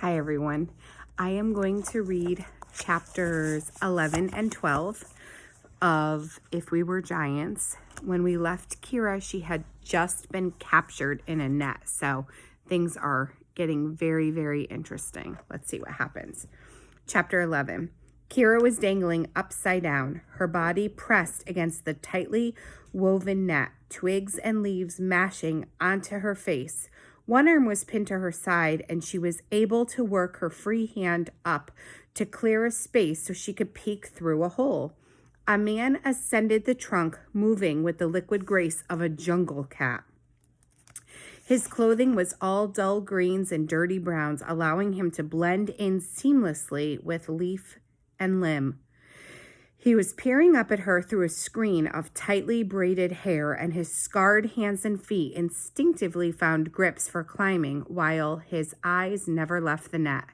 Hi everyone. I am going to read chapters 11 and 12 of If We Were Giants. When we left Kira, she had just been captured in a net, so things are getting very, very interesting. Let's see what happens. Chapter 11. Kira was dangling upside down, her body pressed against the tightly woven net, twigs and leaves mashing onto her face. One arm was pinned to her side, and she was able to work her free hand up to clear a space so she could peek through a hole. A man ascended the trunk, moving with the liquid grace of a jungle cat. His clothing was all dull greens and dirty browns, allowing him to blend in seamlessly with leaf and limb. He was peering up at her through a screen of tightly braided hair, and his scarred hands and feet instinctively found grips for climbing, while his eyes never left the net.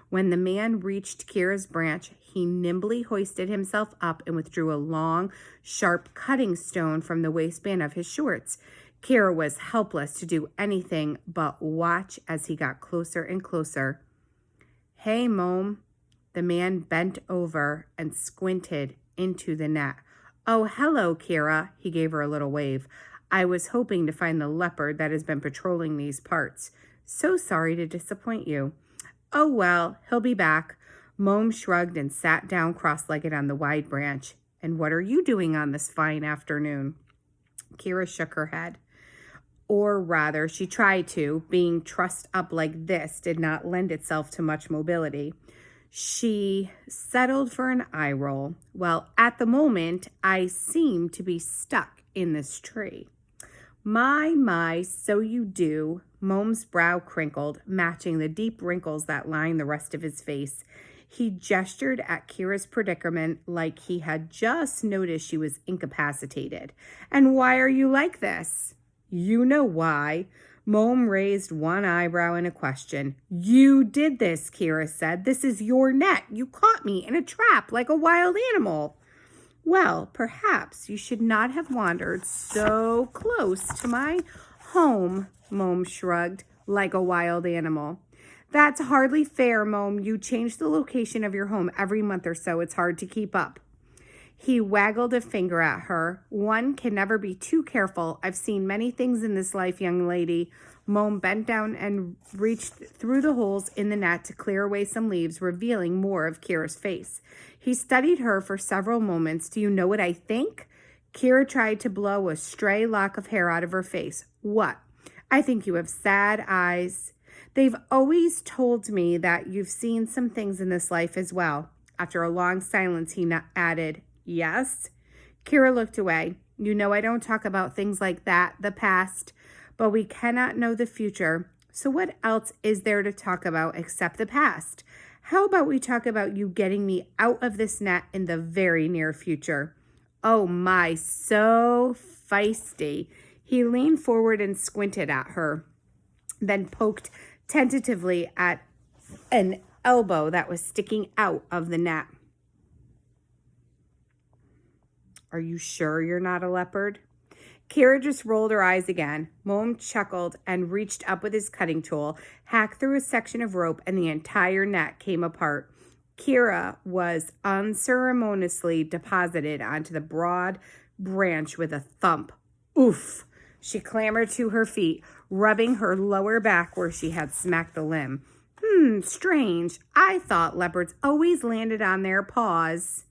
When the man reached Kira's branch, he nimbly hoisted himself up and withdrew a long, sharp cutting stone from the waistband of his shorts. Kira was helpless to do anything but watch as he got closer and closer. "Hey, Mom." The man bent over and squinted into the net. "Oh, hello, Kira." He gave her a little wave. "I was hoping to find the leopard that has been patrolling these parts. So sorry to disappoint you." "Oh, well, he'll be back." Mom shrugged and sat down cross-legged on the wide branch. "And what are you doing on this fine afternoon?" Kira shook her head. Or rather, she tried to. Being trussed up like this did not lend itself to much mobility. She settled for an eye roll. "Well, at the moment, I seem to be stuck in this tree." My, so you do." Mom's brow crinkled, matching the deep wrinkles that lined the rest of his face. He gestured at Kira's predicament like he had just noticed she was incapacitated. "And why are you like this?" "You know why." Mom raised one eyebrow in a question. "You did this," Kira said. "This is your net. You caught me in a trap like a wild animal." "Well, perhaps you should not have wandered so close to my home," Mom shrugged. "Like a wild animal." "That's hardly fair, Mom. You change the location of your home every month or so. It's hard to keep up." He waggled a finger at her. "One can never be too careful. I've seen many things in this life, young lady." Mom bent down and reached through the holes in the net to clear away some leaves, revealing more of Kira's face. He studied her for several moments. "Do you know what I think?" Kira tried to blow a stray lock of hair out of her face. "What?" "I think you have sad eyes." "They've always told me that you've seen some things in this life as well." After a long silence, he added, "Yes?" Kira looked away. "You know I don't talk about things like that, the past, but we cannot know the future. So what else is there to talk about except the past? How about we talk about you getting me out of this net in the very near future?" "Oh my, so feisty." He leaned forward and squinted at her, then poked tentatively at an elbow that was sticking out of the net. "Are you sure you're not a leopard?" Kira just rolled her eyes again. Mom chuckled and reached up with his cutting tool, hacked through a section of rope, and the entire net came apart. Kira was unceremoniously deposited onto the broad branch with a thump. "Oof!" She clambered to her feet, rubbing her lower back where she had smacked the limb. Strange. I thought leopards always landed on their paws."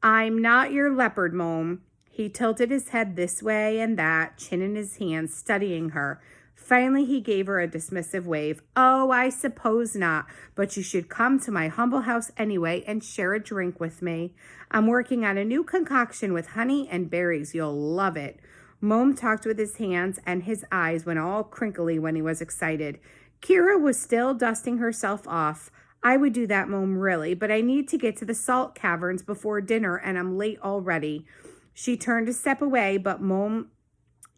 "I'm not your leopard, Mom." He tilted his head this way and that, chin in his hands, studying her. Finally, he gave her a dismissive wave. "Oh, I suppose not, but you should come to my humble house anyway and share a drink with me. I'm working on a new concoction with honey and berries. You'll love it." Mom talked with his hands, and his eyes went all crinkly when he was excited. Kira was still dusting herself off. "I would do that, Mom, really, but I need to get to the salt caverns before dinner, and I'm late already." She turned to step away, but Mom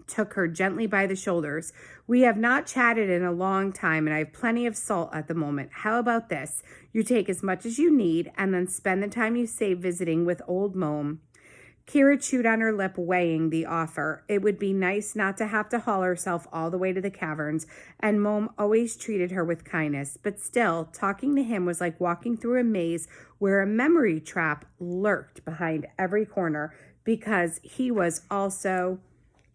took her gently by the shoulders. "We have not chatted in a long time, and I have plenty of salt at the moment. How about this? You take as much as you need, and then spend the time you save visiting with old Mom." Kira chewed on her lip, weighing the offer. It would be nice not to have to haul herself all the way to the caverns, and Mom always treated her with kindness. But still, talking to him was like walking through a maze where a memory trap lurked behind every corner, because he was also...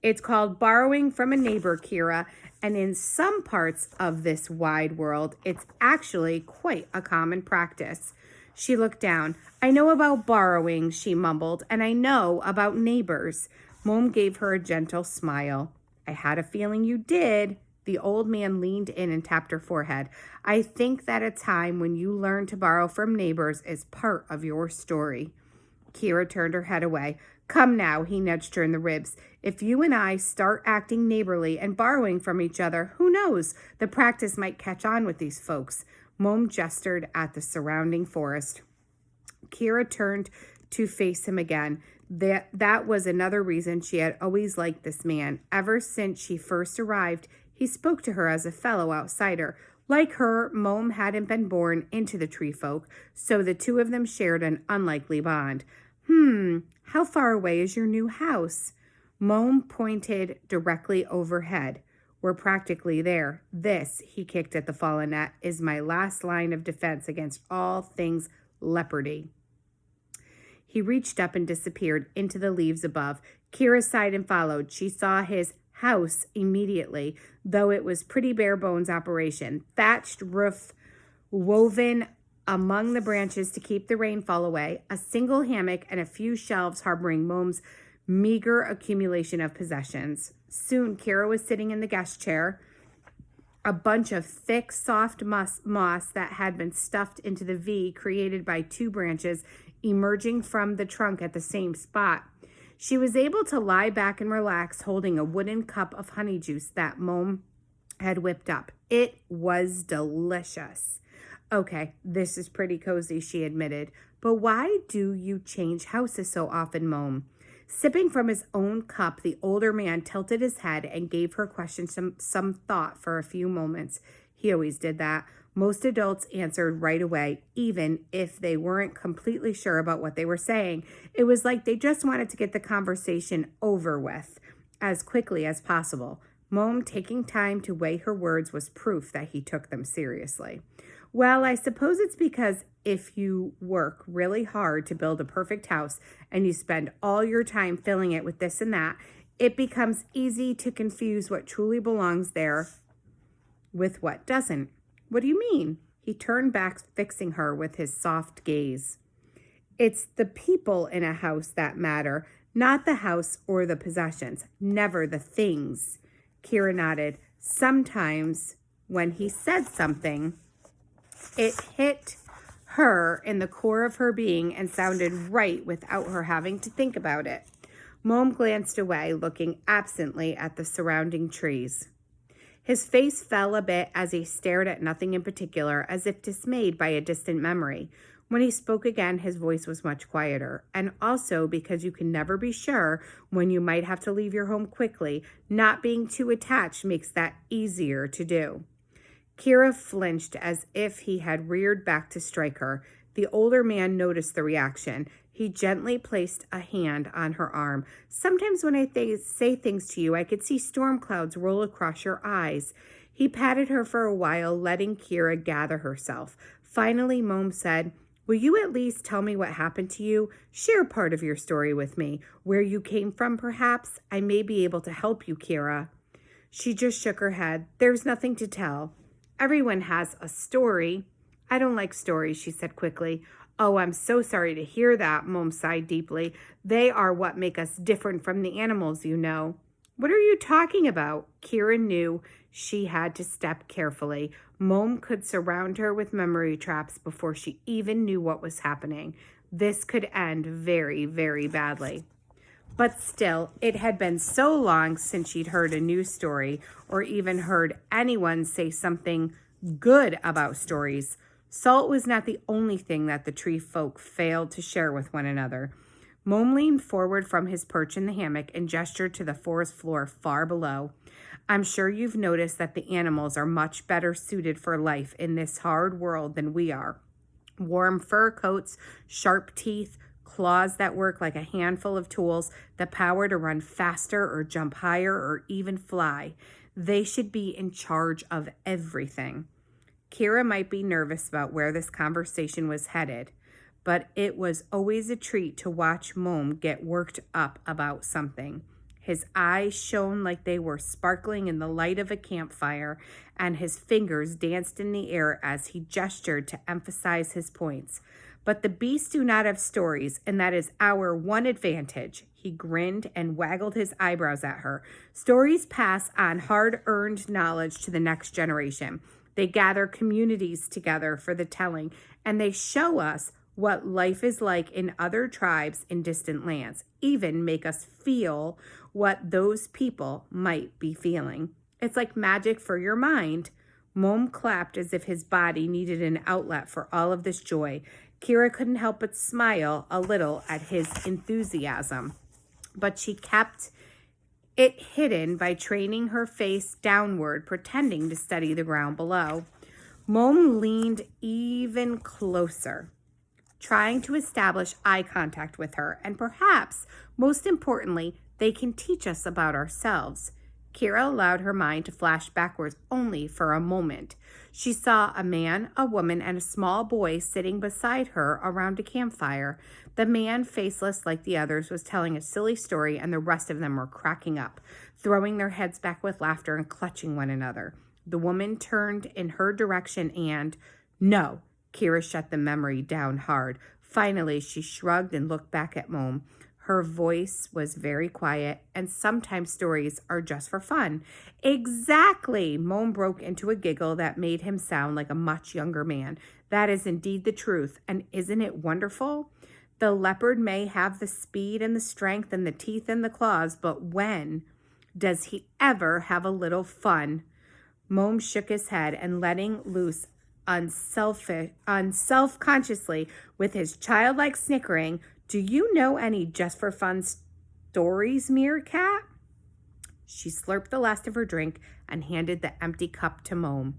It's called borrowing from a neighbor, Kira, and in some parts of this wide world, it's actually quite a common practice. She looked down. I know about borrowing, she mumbled, and I know about neighbors. Mom gave her a gentle smile. I had a feeling you did. The old man leaned in and tapped her forehead. I think that a time when you learn to borrow from neighbors is part of your story. Kira turned her head away. Come now, he nudged her in the ribs. If you and I start acting neighborly and borrowing from each other, who knows? The practice might catch on with these folks. Mom gestured at the surrounding forest. Kira turned to face him again. That was another reason she had always liked this man. Ever since she first arrived, he spoke to her as a fellow outsider. Like her, Mom hadn't been born into the tree folk, so the two of them shared an unlikely bond. How far away is your new house? Mom pointed directly overhead. We're practically there. This, he kicked at the fallen net, is my last line of defense against all things leopardy. He reached up and disappeared into the leaves above. Kira sighed and followed. She saw his house immediately, though it was pretty bare bones operation. Thatched roof woven among the branches to keep the rainfall away, a single hammock, and a few shelves harboring Mom's meager accumulation of possessions. Soon, Kira was sitting in the guest chair, a bunch of thick, soft moss that had been stuffed into the V created by two branches emerging from the trunk at the same spot. She was able to lie back and relax, holding a wooden cup of honey juice that Mom had whipped up. It was delicious. Okay, this is pretty cozy, she admitted. But why do you change houses so often, Mom? Sipping from his own cup, the older man tilted his head and gave her question some thought for a few moments. He always did that. Most adults answered right away, even if they weren't completely sure about what they were saying. It was like they just wanted to get the conversation over with as quickly as possible. Mom, taking time to weigh her words, was proof that he took them seriously. Well, I suppose it's because if you work really hard to build a perfect house and you spend all your time filling it with this and that, it becomes easy to confuse what truly belongs there with what doesn't. What do you mean? He turned back, fixing her with his soft gaze. It's the people in a house that matter, not the house or the possessions, never the things. Kira nodded. Sometimes when he said something, it hit her in the core of her being and sounded right without her having to think about it. Mom glanced away, looking absently at the surrounding trees. His face fell a bit as he stared at nothing in particular, as if dismayed by a distant memory. When he spoke again, his voice was much quieter. And also, because you can never be sure when you might have to leave your home quickly, not being too attached makes that easier to do. Kira flinched as if he had reared back to strike her. The older man noticed the reaction. He gently placed a hand on her arm. Sometimes when I say things to you, I could see storm clouds roll across your eyes. He patted her for a while, letting Kira gather herself. Finally, Mom said, will you at least tell me what happened to you? Share part of your story with me. Where you came from, perhaps? I may be able to help you, Kira. She just shook her head. There's nothing to tell. Everyone has a story. I don't like stories, she said quickly. Oh, I'm so sorry to hear that, Mom sighed deeply. They are what make us different from the animals, you know. What are you talking about? Kira knew she had to step carefully. Mom could surround her with memory traps before she even knew what was happening. This could end very, very badly. But still, it had been so long since she'd heard a new story or even heard anyone say something good about stories. Salt was not the only thing that the tree folk failed to share with one another. Mom leaned forward from his perch in the hammock and gestured to the forest floor far below. I'm sure you've noticed that the animals are much better suited for life in this hard world than we are. Warm fur coats, sharp teeth, claws that work like a handful of tools, the power to run faster or jump higher or even fly. They should be in charge of everything. Kira might be nervous about where this conversation was headed, but it was always a treat to watch Mom get worked up about something. His eyes shone like they were sparkling in the light of a campfire, and his fingers danced in the air as he gestured to emphasize his points. But the beasts do not have stories, and that is our one advantage. He grinned and waggled his eyebrows at her. Stories pass on hard-earned knowledge to the next generation. They gather communities together for the telling, and they show us what life is like in other tribes in distant lands, even make us feel what those people might be feeling. It's like magic for your mind. Mom clapped as if his body needed an outlet for all of this joy. Kira couldn't help but smile a little at his enthusiasm, but she kept it hidden by training her face downward, pretending to study the ground below. Mom leaned even closer, trying to establish eye contact with her, and perhaps, most importantly, they can teach us about ourselves. Kira allowed her mind to flash backwards only for a moment. She saw a man, a woman, and a small boy sitting beside her around a campfire. The man, faceless like the others, was telling a silly story, and the rest of them were cracking up, throwing their heads back with laughter and clutching one another. The woman turned in her direction and, "No." Kira shut the memory down hard. Finally, she shrugged and looked back at Mom. Her voice was very quiet, and sometimes stories are just for fun. Exactly! Mom broke into a giggle that made him sound like a much younger man. That is indeed the truth, and isn't it wonderful? The leopard may have the speed and the strength and the teeth and the claws, but when does he ever have a little fun? Mom shook his head and letting loose unselfconsciously with his childlike snickering. "Do you know any just for fun stories, Meerkat?" She slurped the last of her drink and handed the empty cup to Mom.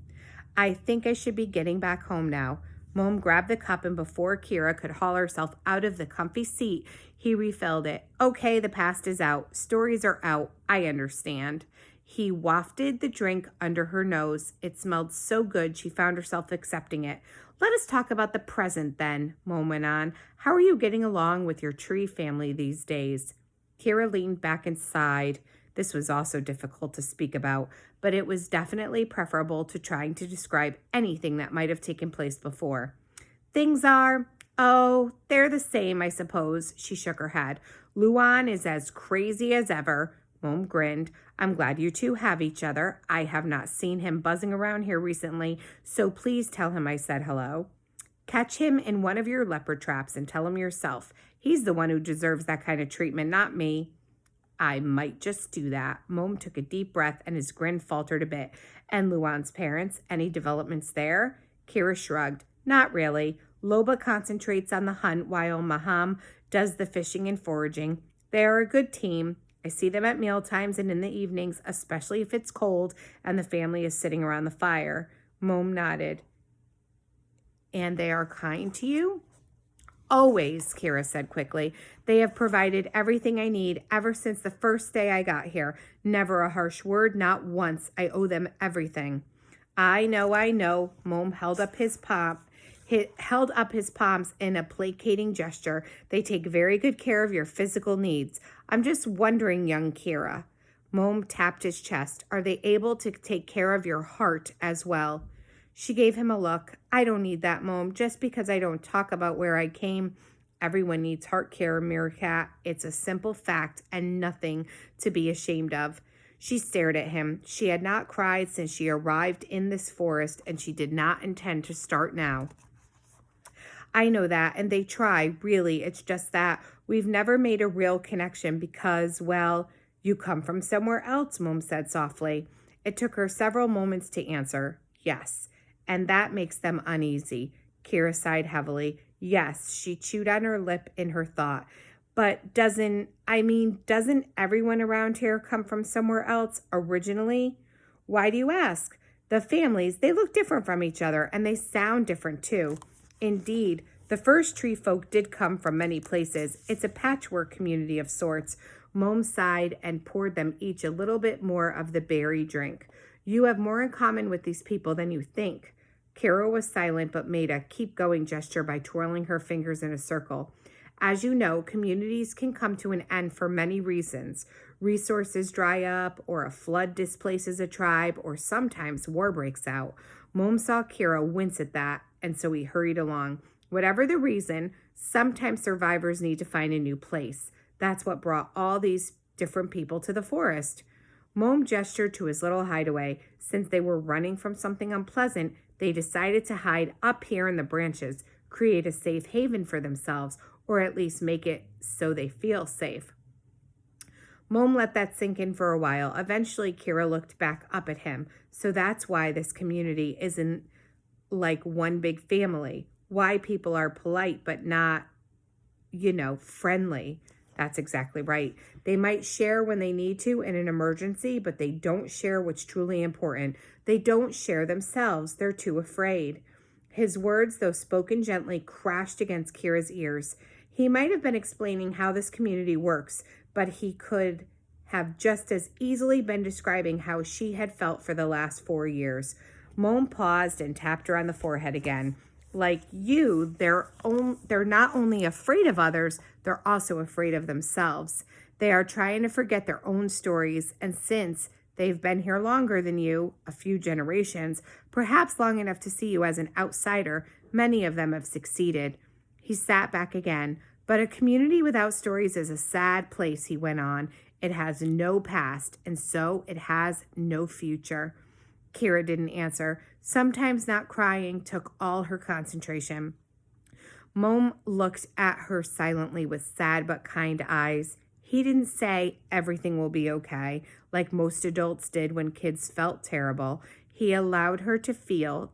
"I think I should be getting back home now." Mom grabbed the cup, and before Kira could haul herself out of the comfy seat, he refilled it. "Okay, the past is out. Stories are out. I understand." He wafted the drink under her nose. It smelled so good she found herself accepting it. "Let us talk about the present then," Mom went on. "How are you getting along with your tree family these days?" Kira leaned back and sighed. This was also difficult to speak about, but it was definitely preferable to trying to describe anything that might have taken place before. "Things are, they're the same, I suppose." She shook her head. "Luan is as crazy as ever." Mom grinned. "I'm glad you two have each other. I have not seen him buzzing around here recently, so please tell him I said hello. Catch him in one of your leopard traps and tell him yourself. He's the one who deserves that kind of treatment, not me." "I might just do that." Mom took a deep breath and his grin faltered a bit. "And Luan's parents, any developments there?" Kira shrugged. "Not really. Loba concentrates on the hunt while Maham does the fishing and foraging. They are a good team. I see them at meal times and in the evenings, especially if it's cold and the family is sitting around the fire." Mom nodded. "And they are kind to you?" "Always," Kira said quickly. "They have provided everything I need ever since the first day I got here. Never a harsh word, not once. I owe them everything." I know. Mom held up his palms in a placating gesture. "They take very good care of your physical needs. I'm just wondering, young Kira." Mom tapped his chest. "Are they able to take care of your heart as well?" She gave him a look. "I don't need that, Mom. Just because I don't talk about where I came. Everyone needs heart care, Meerkat. It's a simple fact and nothing to be ashamed of." She stared at him. She had not cried since she arrived in this forest, and she did not intend to start now. "I know that, and they try, really. It's just that we've never made a real connection because, well, you come from somewhere else," Mom said softly. It took her several moments to answer. "Yes, and that makes them uneasy." Kira sighed heavily. "Yes," she chewed on her lip in her thought. "But doesn't everyone around here come from somewhere else originally?" "Why do you ask?" "The families, they look different from each other, and they sound different too." "Indeed, The first tree folk did come from many places. It's a patchwork community of sorts. Mom sighed and poured them each a little bit more of the berry drink. You have more in common with these people than you think. Kira was silent but made a keep-going gesture by twirling her fingers in a circle. As you know, communities can come to an end for many reasons. Resources dry up, or a flood displaces a tribe, or sometimes war breaks out. Mom saw Kira wince at that, and so he hurried along. Whatever the reason, sometimes survivors need to find a new place. That's what brought all these different people to the forest. Mom gestured to his little hideaway. Since they were running from something unpleasant, they decided to hide up here in the branches, create a safe haven for themselves, or at least make it so they feel safe. Mom let that sink in for a while. Eventually, Kira looked back up at him. So that's why this community isn't like one big family. Why people are polite but not, friendly. That's exactly right. They might share when they need to in an emergency, but they don't share what's truly important. They don't share themselves. They're too afraid. His words, though spoken gently, crashed against Kira's ears. He might have been explaining how this community works, but he could have just as easily been describing how she had felt for the last 4 years. Mom paused and tapped her on the forehead again. Like you, they're not only afraid of others, they're also afraid of themselves. They are trying to forget their own stories, and since they've been here longer than you, a few generations, perhaps long enough to see you as an outsider, many of them have succeeded. He sat back again. But a community without stories is a sad place, he went on. It has no past, and so it has no future. Kira didn't answer. Sometimes not crying took all her concentration. Mom looked at her silently with sad but kind eyes. He didn't say everything will be okay, like most adults did when kids felt terrible. He allowed her to feel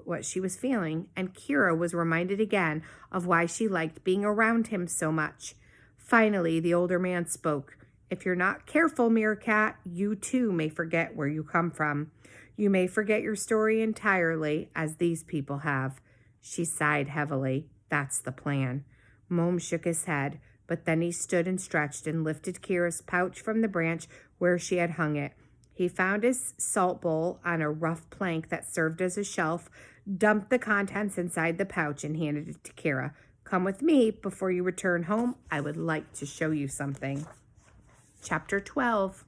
what she was feeling, and Kira was reminded again of why she liked being around him so much. Finally, the older man spoke. If you're not careful, Meerkat, you too may forget where you come from. You may forget your story entirely, as these people have. She sighed heavily. That's the plan. Mom shook his head, but then he stood and stretched and lifted Kira's pouch from the branch where she had hung it. He found his salt bowl on a rough plank that served as a shelf, dumped the contents inside the pouch, and handed it to Kira. Come with me before you return home. I would like to show you something. Chapter 12.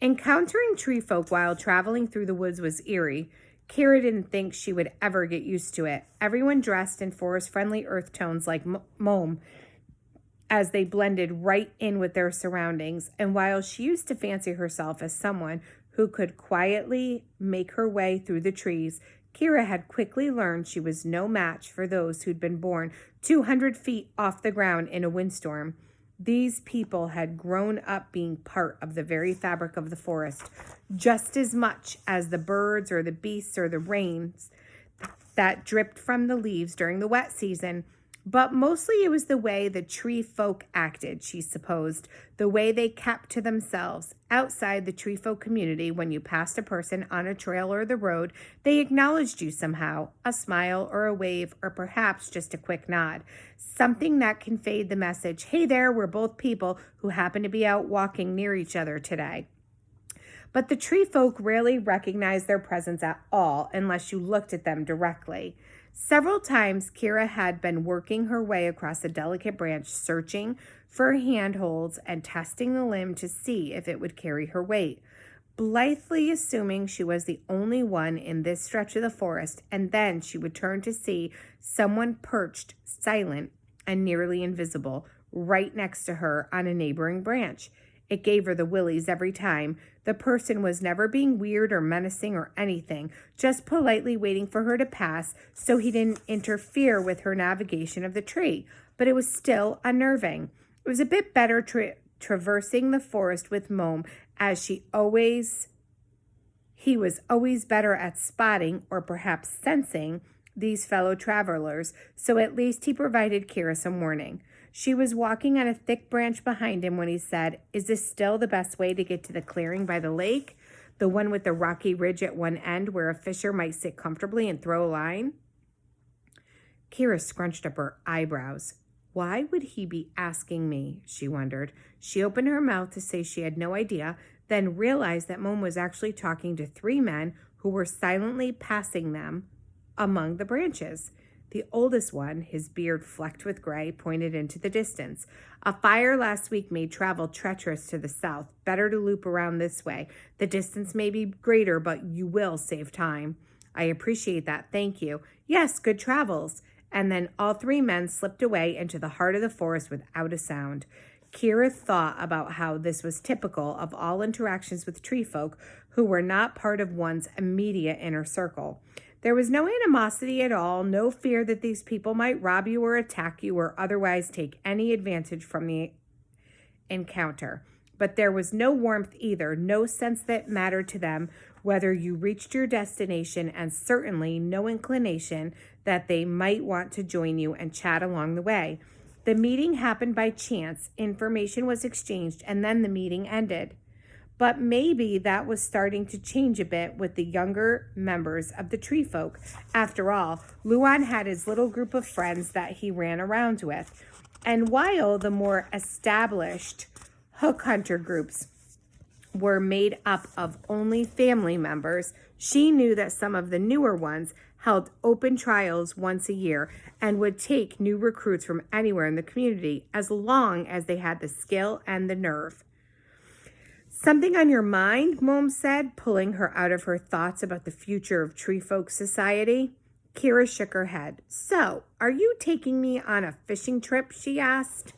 Encountering tree folk while traveling through the woods was eerie. Kira didn't think she would ever get used to it. Everyone dressed in forest-friendly earth tones like Mom, as they blended right in with their surroundings. And while she used to fancy herself as someone who could quietly make her way through the trees, Kira had quickly learned she was no match for those who'd been born 200 feet off the ground in a windstorm. These people had grown up being part of the very fabric of the forest, just as much as the birds or the beasts or the rains that dripped from the leaves during the wet season. But mostly it was the way the tree folk acted, she supposed, the way they kept to themselves. Outside the tree folk community, when you passed a person on a trail or the road, they acknowledged you somehow, a smile or a wave, or perhaps just a quick nod. Something that conveyed the message, hey there, we're both people who happen to be out walking near each other today. But the tree folk rarely recognized their presence at all unless you looked at them directly. Several times, Kira had been working her way across a delicate branch, searching for handholds and testing the limb to see if it would carry her weight, blithely assuming she was the only one in this stretch of the forest, and then she would turn to see someone perched, silent and nearly invisible, right next to her on a neighboring branch. It gave her the willies every time. The person was never being weird or menacing or anything, just politely waiting for her to pass so he didn't interfere with her navigation of the tree. But it was still unnerving. It was a bit better traversing the forest with Mom, as he was always better at spotting or perhaps sensing these fellow travelers, so at least he provided Kira some warning. She was walking on a thick branch behind him when he said, is this still the best way to get to the clearing by the lake? The one with the rocky ridge at one end where a fisher might sit comfortably and throw a line? Kira scrunched up her eyebrows. Why would he be asking me? She wondered. She opened her mouth to say she had no idea, then realized that Mom was actually talking to 3 men who were silently passing them among the branches. The oldest one, his beard flecked with gray, pointed into the distance. A fire last week made travel treacherous to the south. Better to loop around this way. The distance may be greater, but you will save time. I appreciate that. Thank you. Yes, good travels. And then all 3 men slipped away into the heart of the forest without a sound. Kira thought about how this was typical of all interactions with tree folk who were not part of one's immediate inner circle. There was no animosity at all, no fear that these people might rob you or attack you or otherwise take any advantage from the encounter. But there was no warmth either, no sense that mattered to them whether you reached your destination, and certainly no inclination that they might want to join you and chat along the way. The meeting happened by chance, information was exchanged, and then the meeting ended. But maybe that was starting to change a bit with the younger members of the tree folk. After all, Luan had his little group of friends that he ran around with. And while the more established hook hunter groups were made up of only family members, she knew that some of the newer ones held open trials once a year and would take new recruits from anywhere in the community as long as they had the skill and the nerve. Something on your mind, Mom said, pulling her out of her thoughts about the future of Tree Folk Society. Kira shook her head. So, are you taking me on a fishing trip? She asked.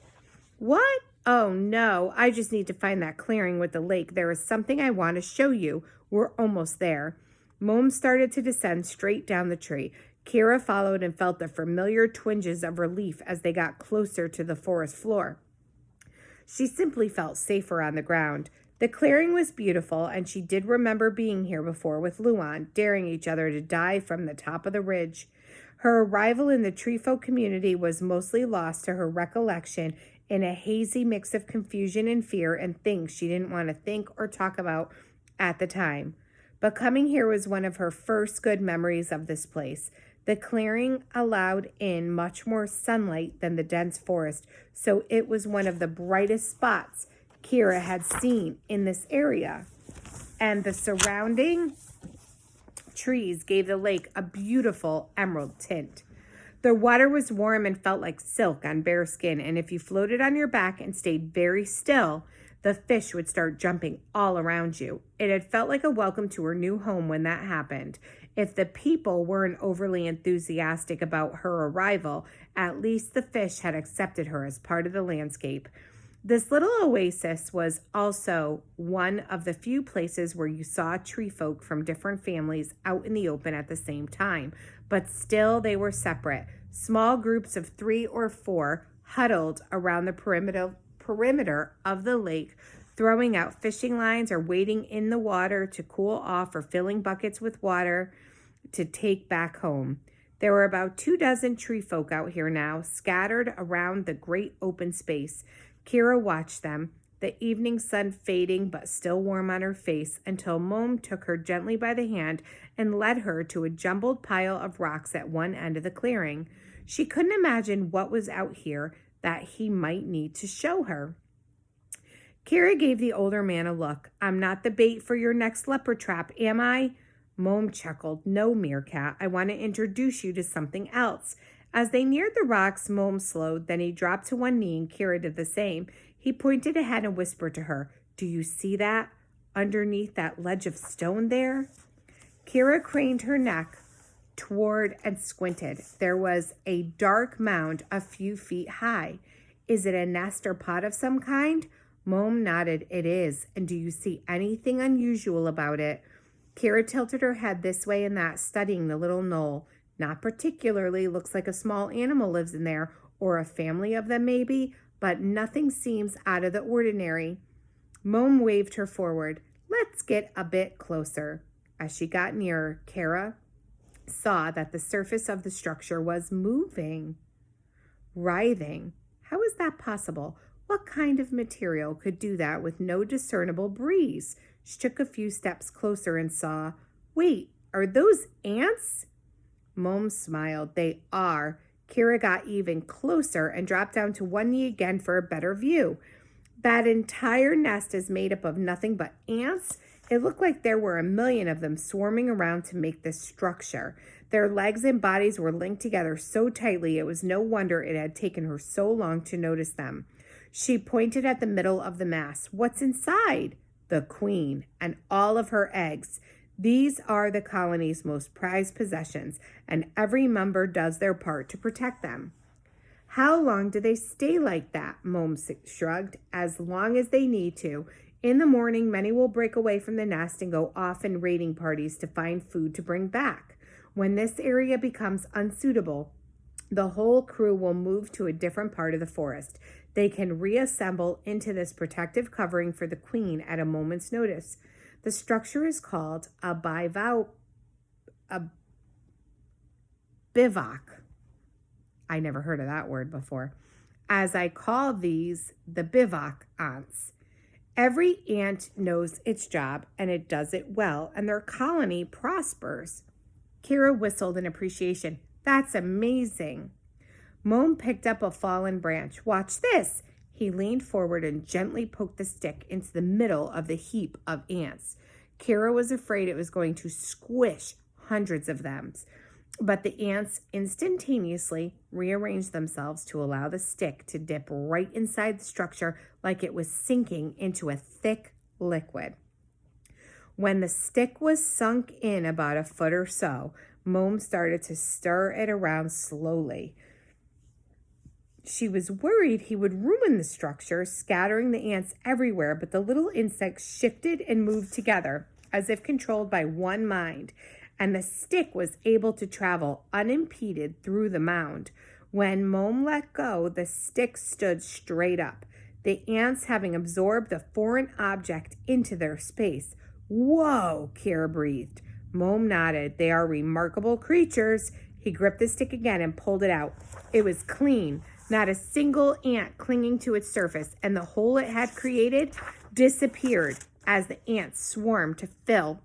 What? Oh, no, I just need to find that clearing with the lake. There is something I want to show you. We're almost there. Mom started to descend straight down the tree. Kira followed and felt the familiar twinges of relief as they got closer to the forest floor. She simply felt safer on the ground. The clearing was beautiful, and she did remember being here before with Luan, daring each other to dive from the top of the ridge. Her arrival in the tree folk community was mostly lost to her recollection in a hazy mix of confusion and fear and things she didn't want to think or talk about at the time. But coming here was one of her first good memories of this place. The clearing allowed in much more sunlight than the dense forest, so it was one of the brightest spots Kira had seen in this area. And the surrounding trees gave the lake a beautiful emerald tint. The water was warm and felt like silk on bare skin, and if you floated on your back and stayed very still, the fish would start jumping all around you. It had felt like a welcome to her new home when that happened. If the people weren't overly enthusiastic about her arrival, at least the fish had accepted her as part of the landscape. This little oasis was also one of the few places where you saw tree folk from different families out in the open at the same time, but still they were separate. Small groups of 3 or 4 huddled around the perimeter of the lake, throwing out fishing lines or wading in the water to cool off or filling buckets with water to take back home. There were about 24 tree folk out here now, scattered around the great open space. Kira watched them, the evening sun fading but still warm on her face, until Mom took her gently by the hand and led her to a jumbled pile of rocks at one end of the clearing. She couldn't imagine what was out here that he might need to show her. Kira gave the older man a look. I'm not the bait for your next leopard trap, am I? Mom chuckled. No, meerkat. I want to introduce you to something else. As they neared the rocks, Mom slowed. Then he dropped to one knee and Kira did the same. He pointed ahead and whispered to her, Do you see that? Underneath that ledge of stone there? Kira craned her neck toward and squinted. There was a dark mound a few feet high. Is it a nest or pot of some kind? Mom nodded. It is. And do you see anything unusual about it? Kira tilted her head this way and that, studying the little knoll. Not particularly. Looks like a small animal lives in there, or a family of them maybe, but nothing seems out of the ordinary. Mom waved her forward. Let's get a bit closer. As she got nearer, Kira saw that the surface of the structure was moving, writhing. How is that possible? What kind of material could do that with no discernible breeze? She took a few steps closer and saw, wait, are those ants? Mom smiled. They are. Kira got even closer and dropped down to one knee again for a better view. That entire nest is made up of nothing but ants. It looked like there were a million of them swarming around to make this structure. Their legs and bodies were linked together so tightly it was no wonder it had taken her so long to notice them. She pointed at the middle of the mass. What's inside? The queen and all of her eggs. These are the colony's most prized possessions, and every member does their part to protect them. How long do they stay like that? Mom shrugged. As long as they need to. In the morning, many will break away from the nest and go off in raiding parties to find food to bring back. When this area becomes unsuitable, the whole crew will move to a different part of the forest. They can reassemble into this protective covering for the queen at a moment's notice. The structure is called a bivouac. I never heard of that word before. As I call these the bivouac ants. Every ant knows its job and it does it well, and their colony prospers. Kira whistled in appreciation. That's amazing. Mom picked up a fallen branch. Watch this. He leaned forward and gently poked the stick into the middle of the heap of ants. Kira was afraid it was going to squish hundreds of them, but the ants instantaneously rearranged themselves to allow the stick to dip right inside the structure like it was sinking into a thick liquid. When the stick was sunk in about a foot or so, Mom started to stir it around slowly. She was worried he would ruin the structure, scattering the ants everywhere, but the little insects shifted and moved together as if controlled by one mind, and the stick was able to travel unimpeded through the mound. When Mom let go, the stick stood straight up, the ants having absorbed the foreign object into their space. Whoa, Kira breathed. Mom nodded. They are remarkable creatures. He gripped the stick again and pulled it out. It was clean. Not a single ant clinging to its surface, and the hole it had created disappeared as the ants swarmed to fill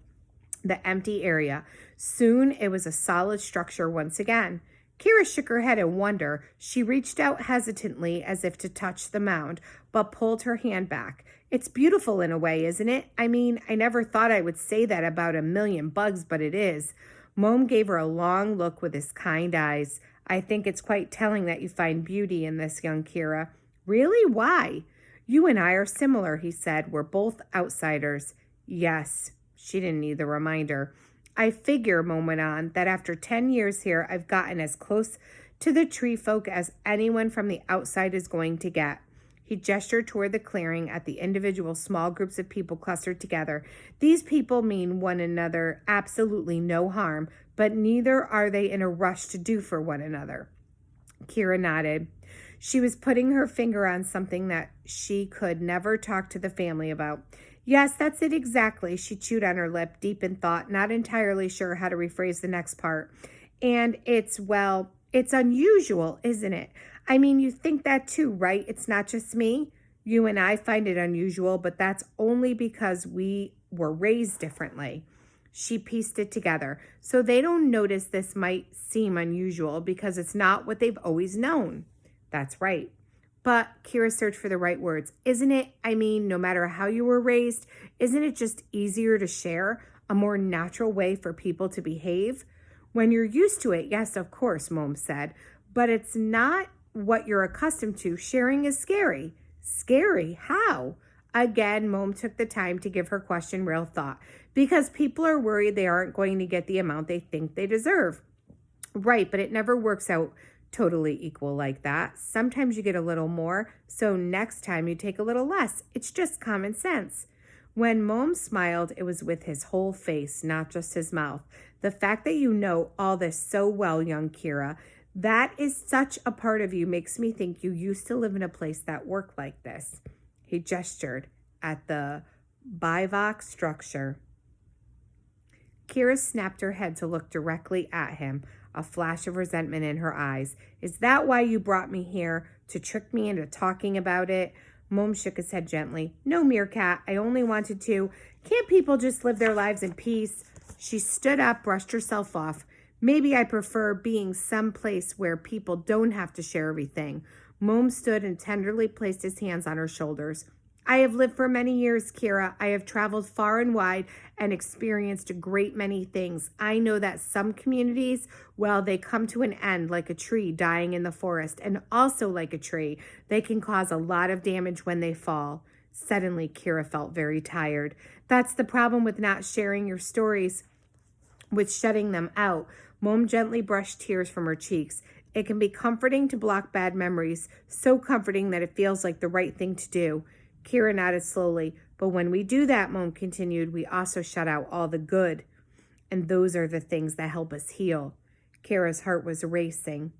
the empty area. Soon it was a solid structure once again. Kira shook her head in wonder. She reached out hesitantly as if to touch the mound, but pulled her hand back. It's beautiful in a way, isn't it? I mean, I never thought I would say that about a million bugs, but it is. Mom gave her a long look with his kind eyes. I think it's quite telling that you find beauty in this, young Kira. Really? Why? You and I are similar, he said. We're both outsiders. Yes, she didn't need the reminder. I figure, Mom went on, that after 10 years here, I've gotten as close to the tree folk as anyone from the outside is going to get. He gestured toward the clearing at the individual small groups of people clustered together. These people mean one another absolutely no harm, but neither are they in a rush to do for one another. Kira nodded. She was putting her finger on something that she could never talk to the family about. Yes, that's it exactly. She chewed on her lip, deep in thought, not entirely sure how to rephrase the next part. And it's unusual, isn't it? I mean, you think that too, right? It's not just me. You and I find it unusual, but that's only because we were raised differently. She pieced it together. So they don't notice this might seem unusual because it's not what they've always known. That's right. But Kira searched for the right words. Isn't it? I mean, no matter how you were raised, isn't it just easier to share, a more natural way for people to behave? When you're used to it, yes, of course, Mom said, but it's not what you're accustomed to. Sharing is scary. Scary? How? Again, Mom took the time to give her question real thought. Because people are worried they aren't going to get the amount they think they deserve. Right, but it never works out totally equal like that. Sometimes you get a little more, so next time you take a little less. It's just common sense. When Mom smiled, it was with his whole face, not just his mouth. The fact that you know all this so well, young Kira, that is such a part of you, makes me think you used to live in a place that worked like this. He gestured at the bivouac structure. Kira snapped her head to look directly at him, a flash of resentment in her eyes. Is that why you brought me here, to trick me into talking about it? Mom shook his head gently. No, Meerkat, I only wanted to. Can't people just live their lives in peace? She stood up, brushed herself off. Maybe I prefer being someplace where people don't have to share everything. Mom stood and tenderly placed his hands on her shoulders. I have lived for many years, Kira. I have traveled far and wide and experienced a great many things. I know that some communities, well, they come to an end like a tree dying in the forest, and also like a tree, they can cause a lot of damage when they fall. Suddenly, Kira felt very tired. That's the problem with not sharing your stories, with shutting them out. Mom gently brushed tears from her cheeks. It can be comforting to block bad memories, so comforting that it feels like the right thing to do. Kira nodded slowly. But when we do that, Mom continued, we also shut out all the good. And those are the things that help us heal. Kira's heart was racing.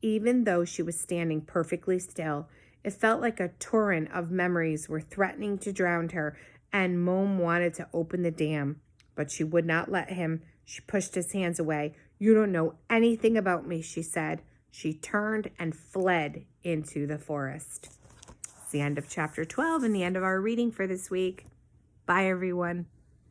Even though she was standing perfectly still, it felt like a torrent of memories were threatening to drown her, and Mom wanted to open the dam. But she would not let him. She pushed his hands away. You don't know anything about me, she said. She turned and fled into the forest. It's the end of chapter 12 and the end of our reading for this week. Bye, everyone.